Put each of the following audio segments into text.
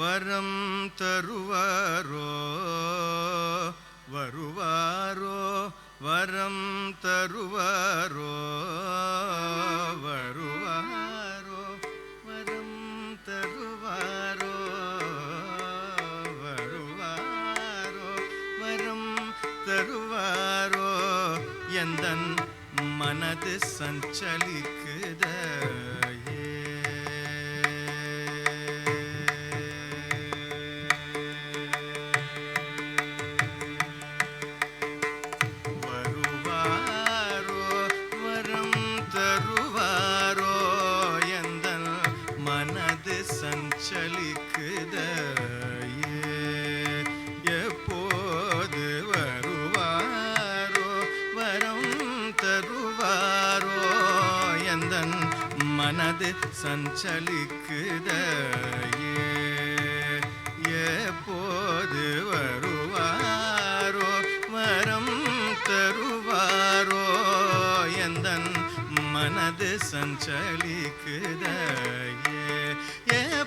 வரம் தருவாரோ வருவாரோ வரம் தருவாரோ வருவாரோ வரம் தருவாரோ வருவாரோ வரம் தருவாரோ எந்தன் மனது சஞ்சலிக்குத சஞ்சலிக்குத எப்போது வருவாரோ வரம் தருவாரோ எந்தன் மனது சஞ்சலிக்குத எப்போது வருவாரோ வரம் தருவாரோ எந்தன் மனது சஞ்சலிக்குத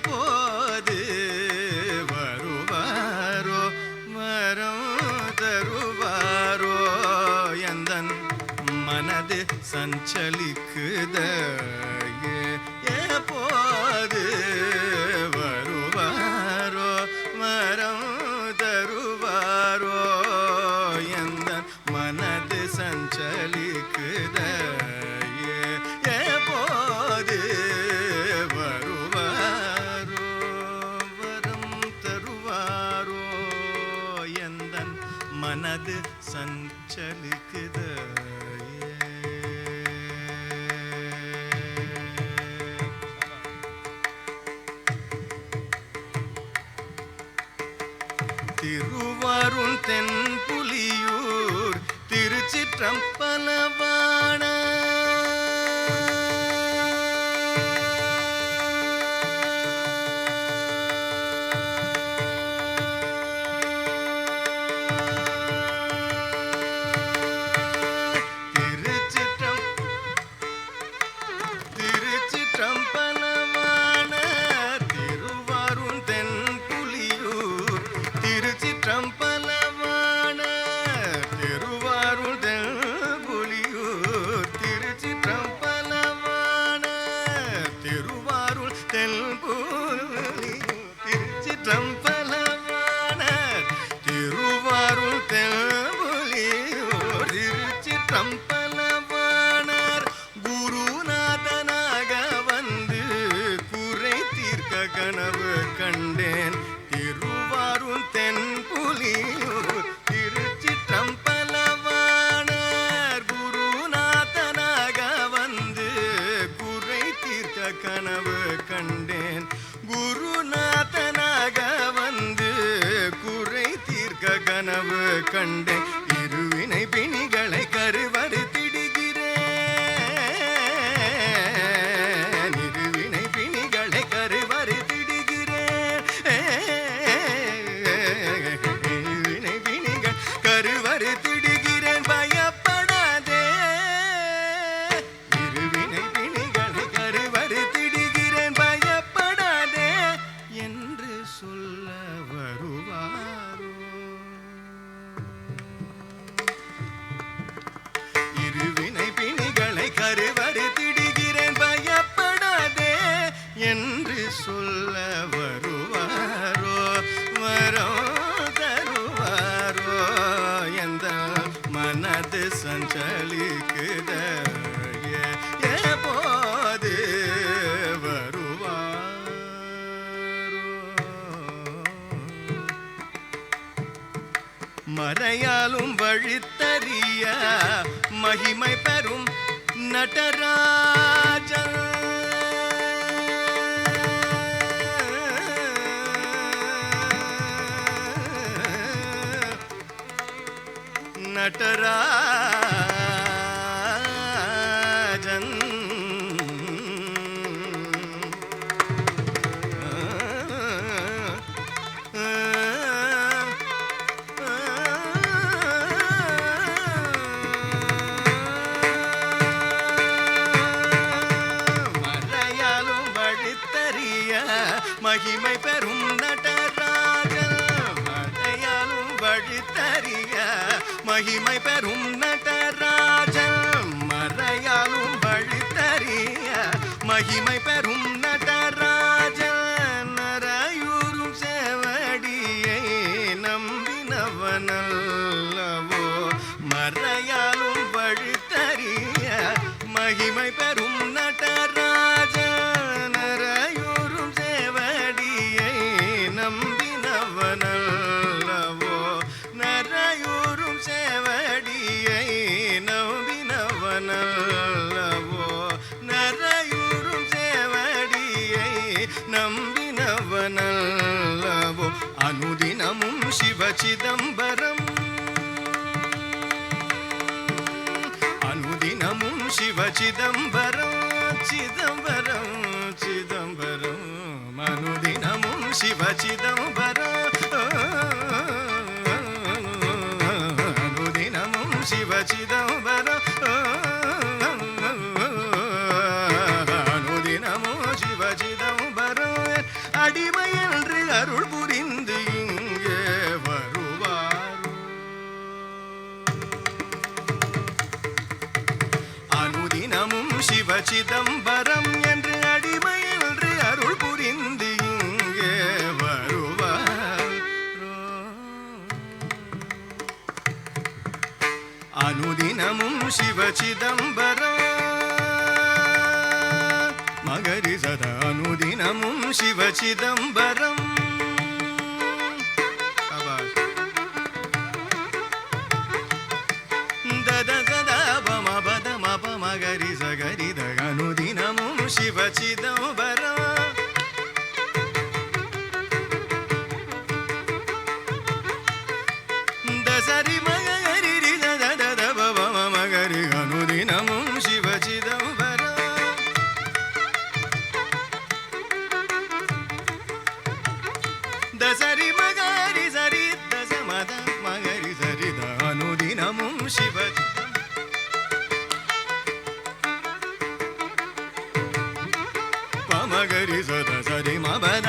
எப்போது வருவாரோ வரம் தருவாரோ எந்தன் மனது சஞ்சலிக்குத எப்போது வருவாரோ வரம் தருவாரோ எந்தன் மனது சஞ்சலிக்குத எப்போது மனது சஞ்சலிக்குத திருவாரூர் தென்புலியூர் திருச்சிற்றம்பலவான கனவு கண்டேன் திருவாரூர் தென்புலியூர் திருச்சிற்றம்பலவாணர் குருநாதனாக வந்து குறை தீர்க்க கனவு கண்டேன் குருநாதனாக வந்து குறை தீர்க்க கனவு கண்டேன் இருவினை பிணிகளை கருவறு சொல்ல வருவாரோ மறையாலும் வழித்தறிய மகிமை பெறும் நடராஜன் நடராஜன் மறையாலும் வழித்தறிய மகிமை பெறும் நடராஜன் மறையாலும் வழித்தறிய மகிமை பெறும் நடராஜன் மறையாலும் வழித்தறிய மகிமை பெறும் நடராஜன் நரையூரும் சேவடியை நம்பினவனல்லவோ மறையாலும் வழித்தறிய மகிமை பெறும் நடராஜன் நரையூரும் சேவடியை நம்பினவனல்லவோ நரையூரும் சேவடியை நம்பினவனல்லவோ நரையூரும் சேவடியை நம்பினவனல்லவோ அனுதினமும் சிவசிதம்பரம் அனுதினமும் சிவசிதம்பரம் சிதம்பரம் சிதம்பரம் அனுதினமும் சிவசிதம்பரம் அனுதினமும் சிவசிதம்பரம் அனுதினமும் சிவசிதம்பரம் அடிமை என்று அருள் புரிந்து இங்கே வருவார் அனுதினமும் சிவசிதம்பரம் என்று அடிமை என்று அருள் புரிந்து இங்கே வருவார் அனுதினமும் சிவசிதம்பரம் மகரி சதா அனுதினமும் சிவசிதம்பரம் தத சதா பம பத மப மகரி சகரி த அனுதினமும் சிவசிதம்பரம் தசரி மகரி தத தத பவ மகரி அனுதினமும் சிவசிதம்பரம் தசரி மகரி சரி தச மத மகரி சரி த அனுதினமும் சிவசிதம்பரம் பமகரி சத சரி மபத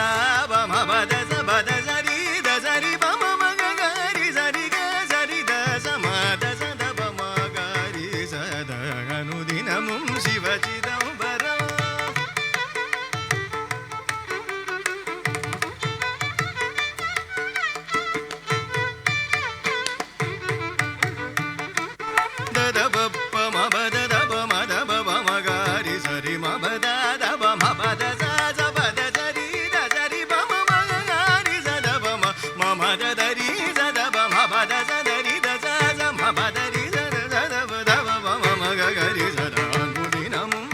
பமபத சபத சரி தசரி பம மகரி சரி க சரி தச மத சத பமகரி சத அனுதினமும் சிவசிதம்பரம் தத பப்ப மபத தப மத பப மகரி சரி மபத தப மபத ச பத சரி தசரி பம மகரி சத பம மமத தரி சத பம பத சதரி தச மபதரி சத சத பதப பம மகரி சத அனுதினமும்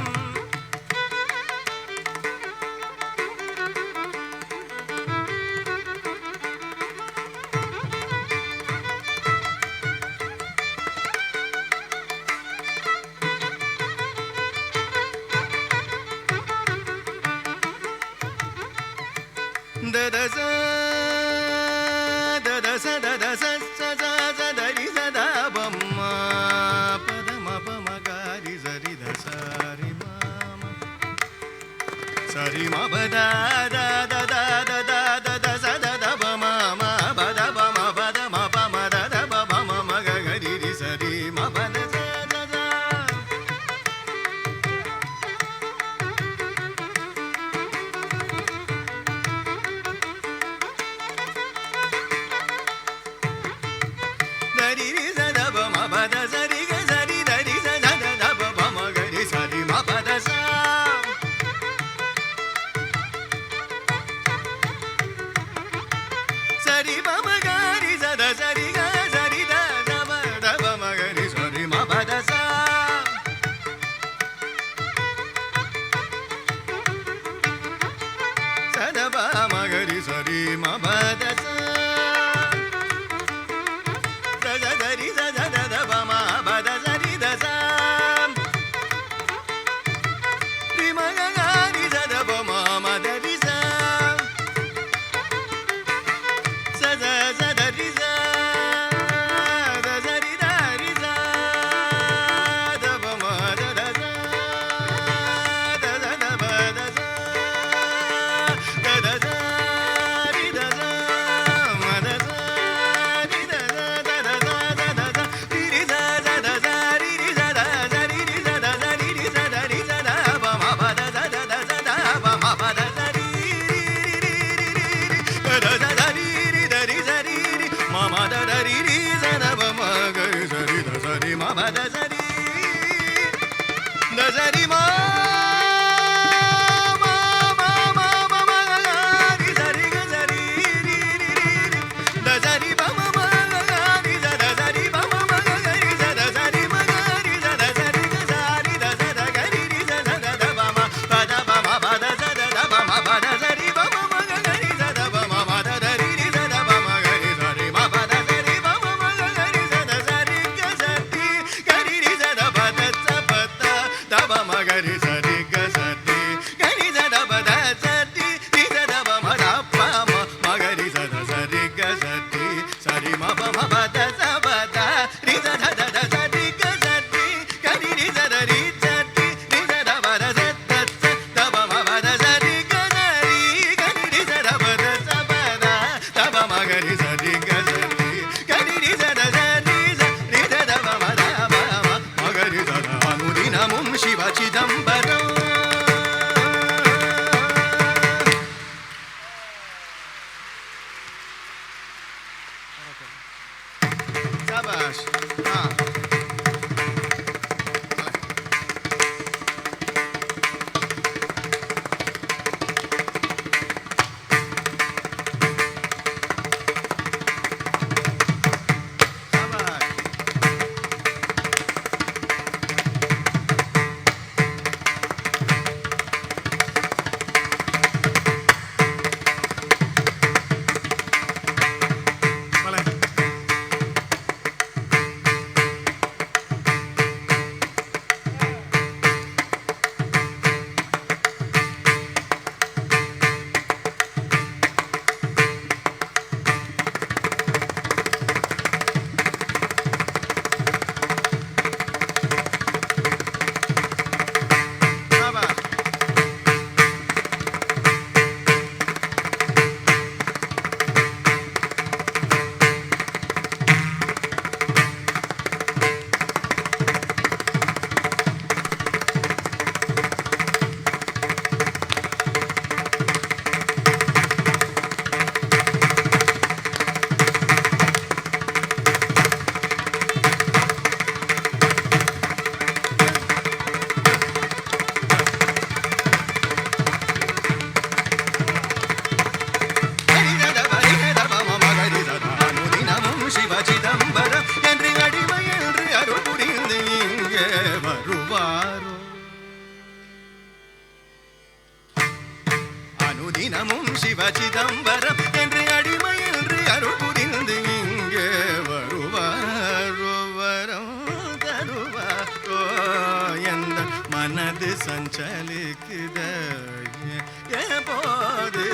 ததச ததச ததச சத சதரி சதா பம்ம பதம பமகரி சரி தசரி மாம சரி மபத தத தத தத சத தப மம பத பம பத மப மத தப பம மகரி சரி மபத சத தரி சத பம பத சரி க சரி தரி சத தப பம கரி சரி மபத ச தினமும் சிவ சிதம்பரம் என்று அடிமை என்று அருள் புரிந்து இங்கே வருவாரோ வரம் தருவாரோ எந்த மனது சஞ்சலிக்குத போது